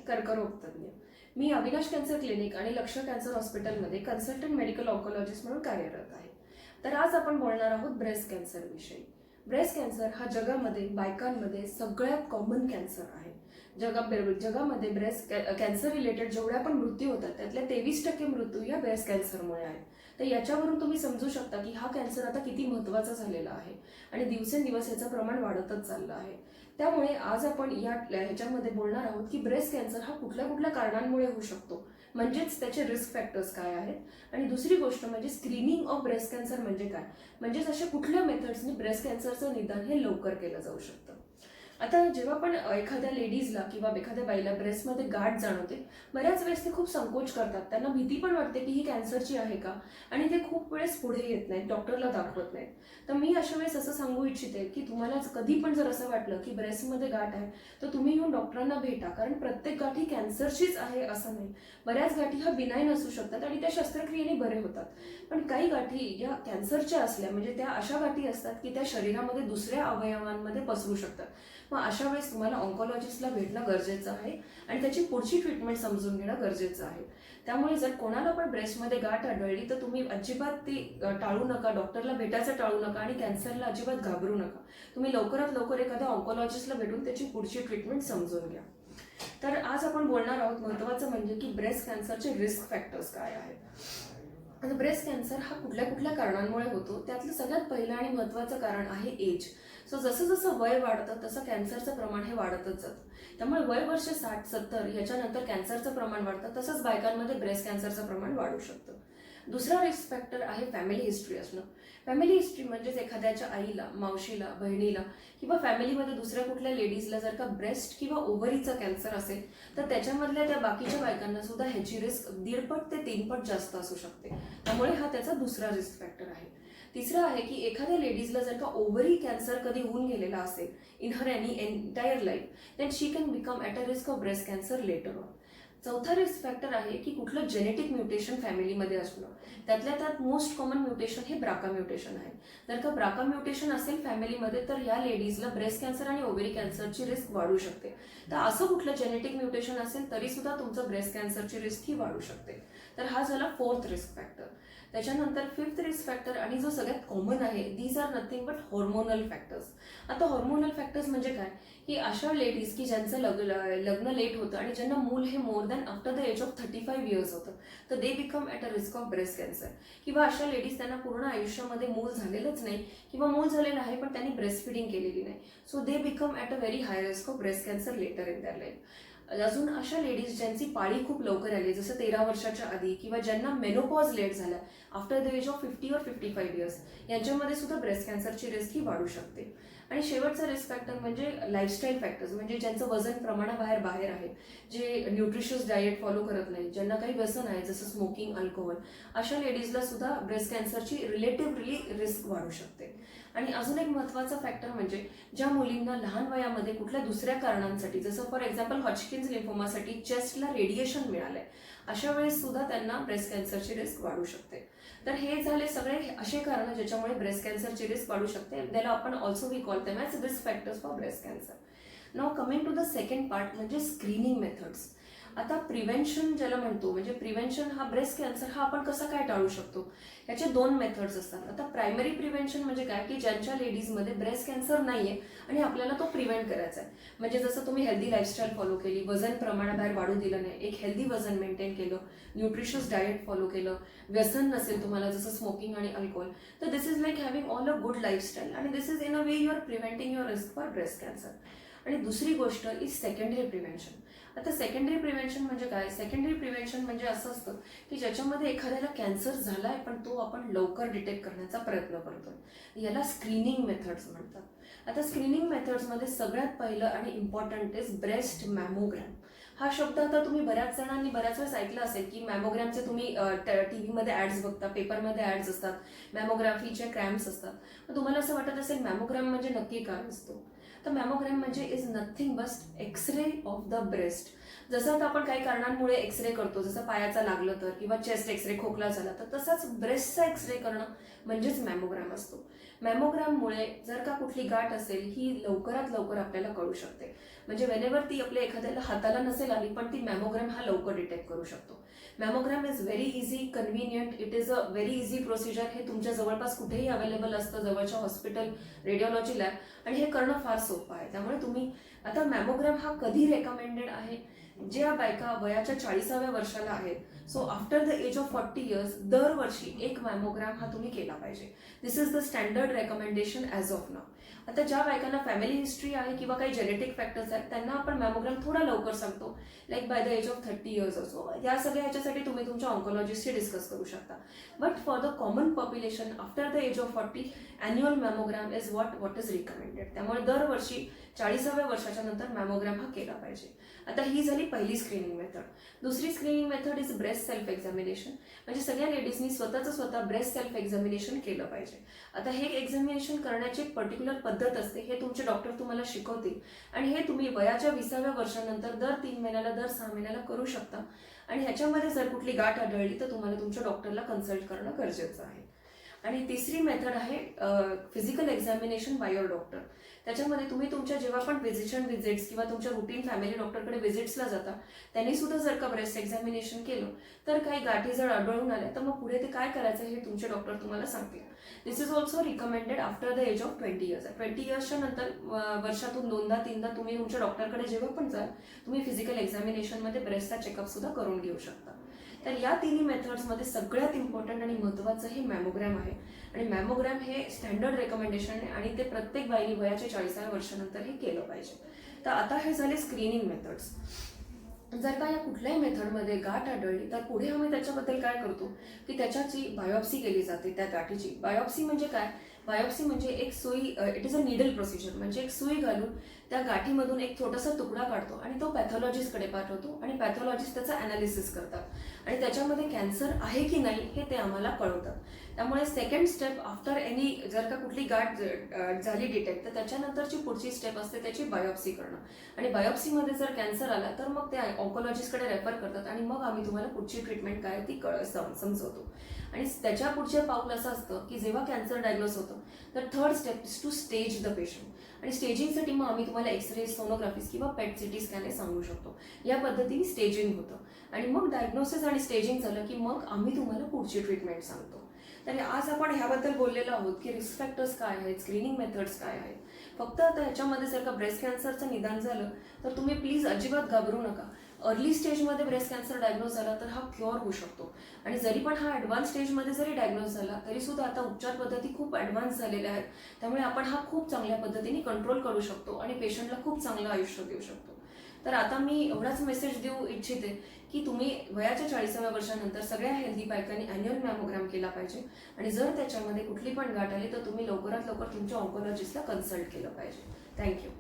कर्करोग तज्ञ. मी Avinash cancer clinic आणि लक्ष्य कॅन्सर हॉस्पिटलमध्ये कन्सल्टंट मेडिकल ऑन्कोलॉजिस्ट म्हणून कार्यरत आहे. तर आज आपण बोलणार आहोत ब्रेस्ट कॅन्सर विषयी. ब्रेस्ट कॅन्सर हा जगामध्ये बायकांमध्ये सगळ्यात कॉमन कॅन्सर आहे. जगामध्ये ब्रेस्ट कॅन्सर रिलेटेड जेवढ्या पण मृत्यू होतात त्यातल्या 23% मृत्यू या ब्रेस्ट कॅन्सरमुळे आहेत. तर याच्यावरून तुम्ही समजू शकता की हा कॅन्सर आता किती महत्त्वाचा झालेला आहे आणि दिवसेंदिवस याचं प्रमाण वाढतच चाललं आहे. त्यामुळे आज आपण ह्याच्यामध्ये बोलणार आहोत की ब्रेस्ट कॅन्सर हा कुठल्या कुठल्या कारणांमुळे होऊ शकतो, म्हणजेच त्याचे रिस्क फॅक्टर्स काय आहेत. आणि दुसरी गोष्ट म्हणजे स्क्रीनिंग ऑफ ब्रेस्ट कॅन्सर म्हणजे काय, म्हणजेच अशा कुठल्या मेथड्सनी ब्रेस्ट कॅन्सरचं निदान हे लवकर केलं जाऊ शकतं. आता जेव्हा पण एखाद्या लेडीजला किंवा एखाद्या बाईला ब्रेस्टमध्ये गाठ जाणवते, बऱ्याच वेळेस ते खूप संकोच करतात. त्यांना भीती पण वाटते की ही कॅन्सरची आहे का, आणि ते खूप वेळेस पुढे येत नाहीत, डॉक्टरला दाखवत नाहीत. तर मी अशा वेळेस असं सांगू इच्छिते की तुम्हाला कधी पण जर असं वाटलं की ब्रेस्टमध्ये गाठ आहे तर तुम्ही येऊन डॉक्टरांना भेटा, कारण प्रत्येक गाठी कॅन्सरचीच आहे असं नाही. बऱ्याच गाठी ह्या बिनाईन असू शकतात आणि त्या शस्त्रक्रियेने बरे होतात. पण काही गाठी या कॅन्सरच्या असल्या म्हणजे त्या अशा गाठी असतात की त्या शरीरामध्ये दुसऱ्या अवयवांमध्ये पसरू शकतात. मग अशा वेळेस तुम्हाला ऑन्कोलॉजिस्टला भेटणं गरजेचं आहे आणि त्याची पुढची ट्रीटमेंट समजून घेणं गरजेचं आहे. त्यामुळे जर कोणाला पण ब्रेस्टमध्ये गाठ आढळली तर तुम्ही अजिबात ती टाळू नका, डॉक्टरला भेटायचं टाळू नका आणि कॅन्सरला अजिबात घाबरू नका. तुम्ही लवकरात लवकर एखाद्या ऑन्कोलॉजिस्टला भेटून त्याची पुढची ट्रीटमेंट समजून घ्या. तर आज आपण बोलणार आहोत महत्त्वाचं म्हणजे की ब्रेस्ट कॅन्सरचे रिस्क फॅक्टर्स काय आहेत. आता ब्रेस्ट कॅन्सर हा कुठल्या कुठल्या कारणांमुळे होतो, त्यातलं सगळ्यात पहिलं आणि महत्त्वाचं कारण आहे एज. सो जसं जसं वय वाढतं तसं कॅन्सरचं प्रमाण हे वाढतच जातं. त्यामुळे वय वर्ष 60-70 याच्यानंतर कॅन्सरचं प्रमाण वाढतं, तसंच बायकांमध्ये ब्रेस्ट कॅन्सरचं प्रमाण वाढू शकतं. दुसरा रिस्क फॅक्टर आहे फॅमिली हिस्ट्री असणं. फॅमिली हिस्ट्री म्हणजेच एखाद्याच्या आईला, मावशीला, बहिणीला किंवा फॅमिलीमध्ये दुसऱ्या कुठल्या लेडीजला जर का ब्रेस्ट किंवा ओव्हरीचा कॅन्सर असेल तर त्याच्यामधल्या त्या बाकीच्या बायकांना सुद्धा ह्याची रिस्क 1.5 पट ते 3 पट जास्त असू शकते. त्यामुळे हा त्याचा दुसरा रिस्क फॅक्टर आहे. तिसरं आहे की एखाद्या लेडीजला जर का ओव्हरी कॅन्सर कधी होऊन गेलेला असेल in her entire life, then she can become at a risk of breast cancer later on. चौथा रिस्क फॅक्टर आहे की कुठलं जेनेटिक म्युटेशन फॅमिलीमध्ये असणं. त्यातल्या त्यात मोस्ट कॉमन म्युटेशन हे ब्राका म्युटेशन आहे. जर का ब्राका म्युटेशन असेल फॅमिलीमध्ये तर या लेडीजला ब्रेस्ट कॅन्सर आणि ओव्हरी कॅन्सरची रिस्क वाढू शकते. तर असं कुठलं जेनेटिक म्युटेशन असेल तरी सुद्धा तुमचं ब्रेस्ट कॅन्सरची रिस्क ही वाढू शकते. तर हा झाला 4th रिस्क फॅक्टर. त्याच्यानंतर 5th रिस्क फॅक्टर आणि जो सगळ्यात कॉमन आहे, these are nothing but hormonal factors. आता हॉर्मोनल फॅक्टर्स म्हणजे काय की अशा लेडीज की ज्यांचं लग्न लेट होतं आणि ज्यांना मूल हे more than after the age of 35 years होतं, तर they become at a risk of breast cancer. किंवा अशा लेडीज त्यांना पूर्ण आयुष्यामध्ये मूल झालेलंच नाही किंवा मूल झालेलं आहे पण त्यांनी ब्रेस्ट फिडिंग केलेली नाही, so they become at a very high risk of breast cancer later in their life. अजून अशा लेडीज ज्यांची पाळी खूप लवकर आली, जसं 13 वर्षाच्या आधी, किंवा ज्यांना मेनोपॉज लेट झाला आफ्टर द एज ऑफ 50 और 55 इयर्स, यांच्यामध्ये सुद्धा ब्रेस्ट कॅन्सरची रिस्क ही वाढू शकते. आणि शेवटचा रिस्क फॅक्टर म्हणजे लाईफस्टाईल फॅक्टर्स, म्हणजे ज्यांचं वजन बाहेर आहे, जे न्यूट्रिशियस डाएट फॉलो करत नाही, ज्यांना काही व्यसन आहे जसं स्मोकिंग, अल्कोहोल, अशा लेडीजला सुद्धा ब्रेस्ट कॅन्सरची रिलेटिव्हली रिस्क वाढू शकते. आणि अजून एक महत्त्वाचा फॅक्टर म्हणजे ज्या मुलींना लहान वयामध्ये कुठल्या दुसऱ्या कारणांसाठी, जसं फॉर एक्झाम्पल हॉजकिन्स लिम्फोमासाठी चेस्टला रेडिएशन मिळालंय, अशा वेळेस सुद्धा त्यांना ब्रेस्ट कॅन्सरची रिस्क वाढू शकते. तर हे झाले सगळे असे कारण ज्याच्यामुळे ब्रेस्ट कॅन्सरची रिस्क वाढू शकते. त्याला आपण also we call them as risk factors for breast cancer. Now coming to the second part म्हणजे स्क्रीनिंग मेथड्स. आता प्रिव्हेन्शन ज्याला म्हणतो, म्हणजे प्रिव्हेन्शन हा ब्रेस्ट कॅन्सर हा आपण कसा काय टाळू शकतो, याचे 2 मेथड्स असतात. आता प्रायमरी प्रिव्हेन्शन म्हणजे काय की ज्यांच्या लेडीजमध्ये ब्रेस्ट कॅन्सर नाहीये आणि आपल्याला तो प्रिव्हेंट करायचा आहे, म्हणजे जसं तुम्ही हेल्दी लाईफस्टाईल फॉलो केली, वजन प्रमाणाबाहेर वाढू दिलं नाही, एक हेल्दी वजन मेंटेन केलं, न्यूट्रिशियस डाएट फॉलो केलं, व्यसन नसेल तुम्हाला जसं स्मोकिंग आणि अल्कोहोल, तर this is like having all a good lifestyle आणि this is in a way you are preventing your risk for breast cancer. आणि दुसरी गोष्ट इज सेकंडरी प्रिव्हेन्शन. आता सेकंडरी प्रिव्हेन्शन म्हणजे काय, सेकंडरी प्रिव्हेन्शन म्हणजे असं असतं की ज्याच्यामध्ये एखाद्याला कॅन्सर झालाय पण तो आपण लवकर डिटेक्ट करण्याचा प्रयत्न करतोय, याला स्क्रीनिंग मेथड्स म्हणतात. आता स्क्रीनिंग मेथड्समध्ये सगळ्यात पहिलं आणि इम्पॉर्टंट इज ब्रेस्ट मॅमोग्रॅम. हा शब्द आता तुम्ही बऱ्याच जणांनी बऱ्याच वेळेस ऐकला असेल की मॅमोग्रॅमचे तुम्ही टीव्हीमध्ये ॲड्स बघता, पेपरमध्ये ॲड्स असतात, मॅमोग्राफीचे क्रॅम्प्स असतात. तर तुम्हाला असं वाटत असेल मॅमोग्रॅम म्हणजे नक्की काय असतो. तर मॅमोग्राम म्हणजे is nothing but X-ray of the breast. जसं आता आपण काही कारणांमुळे एक्सरे करतो, जसं पायाचा लागलं तर किंवा चेस्ट एक्सरे खोकला झाला तर तसाच ब्रेस्टचा एक्सरे करणं म्हणजेच मॅमोग्राम असतो. मॅमोग्राममुळे जर का कुठली गाठ असेल ही लवकरात लवकर आपल्याला कळू शकते. म्हणजे वेनेवर ती आपल्या एखाद्याला हाताला नसेल आली पण ती मॅमोग्राम हा लवकर डिटेक्ट करू शकतो. Mammogram is very easy, convenient, it is a very easy procedure. हे तुमच्या जवळपास कुठेही अवेलेबल असतं, जवळच्या हॉस्पिटल, रेडिओलॉजी लॅब, आणि हे करणं फार सोपं आहे. त्यामुळे तुम्ही आता मॅमोग्राम हा कधी रेकमेंडेड आहे, ज्या बायका वयाच्या 40व्या वर्षाला आहेत, so after the age of 40 years दरवर्षी एक मॅमोग्राम हा तुम्ही केला पाहिजे. This is the standard recommendation as of now. आता ज्या बायकांना फॅमिली हिस्ट्री आहे किंवा काही जेनेटिक फॅक्टर्स आहेत त्यांना आपण मॅमोग्राम थोडा लवकर सांगतो, like by the age of 30 years असो. या सगळ्या ह्याच्यासाठी तुम्ही तुमच्या ऑन्कोलॉजिस्टशी डिस्कस करू शकता. But for the common population after the age of 40 annual mammogram is what is recommended. त्यामुळे दरवर्षी 40व्या वर्षाच्या नंतर मॅमोग्राम हा केला पाहिजे. आता ही झाली पहिली स्क्रीनिंग मेथड. दुसरी screening method is breast self examination. म्हणजे सगळ्या लेडीजनी स्वतः ब्रेस्ट सेल्फ एक्झामिनेशन केलं पाहिजे. आता हे एक्झामिनेशन करण्याची एक पर्टिक्युलर पद्धत असते, हे तुमचे डॉक्टर तुम्हाला शिकवतील आणि हे तुम्ही वयाच्या 20व्या वर्षानंतर दर 3 महिन्याला, दर 6 महिन्याला करू शकता. आणि ह्याच्यामध्ये जर कुठली गाठ आढळली तर तुम्हाला तुमच्या डॉक्टरला कन्सल्ट करणं गरजेचं आहे. आणि तिसरी मेथड आहे physical examination by your doctor. त्याच्यामध्ये तुम्ही तुमच्या जेव्हा पण फिजिशियन व्हिजिट्स किंवा तुमच्या रुटीन फॅमिली डॉक्टरकडे व्हिजिट्सला जाता त्यांनी सुद्धा जर का ब्रेस्ट एक्झामिनेशन केलं तर काही गाठी जर आढळून आल्या तर मग पुढे ते काय करायचं हे तुमचे डॉक्टर तुम्हाला सांगतील. This is also recommended after the age of 20 years. 20 इयर्सच्या नंतर वर्षातून 2दा-3दा तुम्ही तुमच्या डॉक्टरकडे जेव्हा पण जाल तुम्ही फिजिकल एक्झामिनेशनमध्ये ब्रेस्टचा चेकअप सुद्धा करून घेऊ शकता. तर या तिन्ही मेथड्समध्ये सगळ्यात इम्पॉर्टंट आणि महत्त्वाचं हे मॅमोग्राम आहे. आणि मॅमोग्राम हे स्टँडर्ड रेकमेंडेशन आहे आणि ते प्रत्येक बाईने वयाच्या 40व्या वर्षानंतर हे केलं पाहिजे. तर आता हे झाले स्क्रीनिंग मेथड्स. जर का या कुठल्याही मेथडमध्ये गाठ आढळली तर पुढे आम्ही त्याच्याबद्दल काय करतो की त्याच्याची बायोप्सी केली जाते. त्या गाठीची बायोप्सी म्हणजे काय? बायोप्सी म्हणजे एक सुई, it is a needle procedure. म्हणजे एक सुई घालून त्या गाठीमधून एक छोटासा तुकडा काढतो आणि तो पॅथॉलॉजिस्टकडे पाठवतो आणि पॅथॉलॉजिस्ट त्याचा ॲनालिसिस करतात आणि त्याच्यामध्ये कॅन्सर आहे की नाही हे ते आम्हाला कळवतात. त्यामुळे सेकंड स्टेप आफ्टर एनी, जर का कुठली गाठ झाली डिटेक्ट तर त्याच्यानंतरची पुढची स्टेप असते त्याची बायोप्सी करणं. आणि बायोप्सीमध्ये जर कॅन्सर आला तर मग ते ऑन्कोलॉजिस्टकडे रेफर करतात आणि मग आम्ही तुम्हाला पुढची ट्रीटमेंट काय ती समजवतो. आणि त्याच्या पुढचे पाऊल असं असतं की जेव्हा कॅन्सर डायग्नोज होतं तर third step is to stage the patient. आणि स्टेजिंगसाठी मग आम्ही तुम्हाला एक्सरे, सोनोग्राफीज किंवा पेट सिटी स्कॅन हे सांगू शकतो. या पद्धतीने स्टेजिंग होतं आणि मग डायग्नोसिस आणि स्टेजिंग झालं की मग आम्ही तुम्हाला पुढची ट्रीटमेंट सांगतो. तर आज आपण ह्याबद्दल बोललेलो आहोत की रिस्क फॅक्टर्स काय आहेत, स्क्रीनिंग मेथड्स काय आहेत. फक्त आता ह्याच्यामध्ये जर का ब्रेस्ट कॅन्सरचं निदान झालं तर तुम्ही प्लीज अजिबात घाबरू नका. अर्ली स्टेजमध्ये ब्रेस्ट कॅन्सर डायग्नोज झाला तर हा क्युअर होऊ शकतो. आणि जरी पण हा ॲडव्हान्स स्टेजमध्ये जरी डायग्नोज झाला तरी सुद्धा आता उपचार पद्धती खूप ॲडव्हान्स झालेल्या आहेत. त्यामुळे आपण हा खूप चांगल्या पद्धतीने कंट्रोल करू शकतो आणि पेशंटला खूप चांगलं आयुष्य देऊ शकतो. तर आता मी एवढाच मेसेज देऊ इच्छिते की तुम्ही वयाच्या 40व्या वर्षानंतर सगळ्या हेल्दी बायकांनी ॲन्युअल मॅमोग्राम केला पाहिजे. आणि जर त्याच्यामध्ये कुठली पण गाठ आली तर तुम्ही लवकरात लवकर तुमच्या ऑन्कोलॉजिस्टला कन्सल्ट केलं पाहिजे. थँक्यू.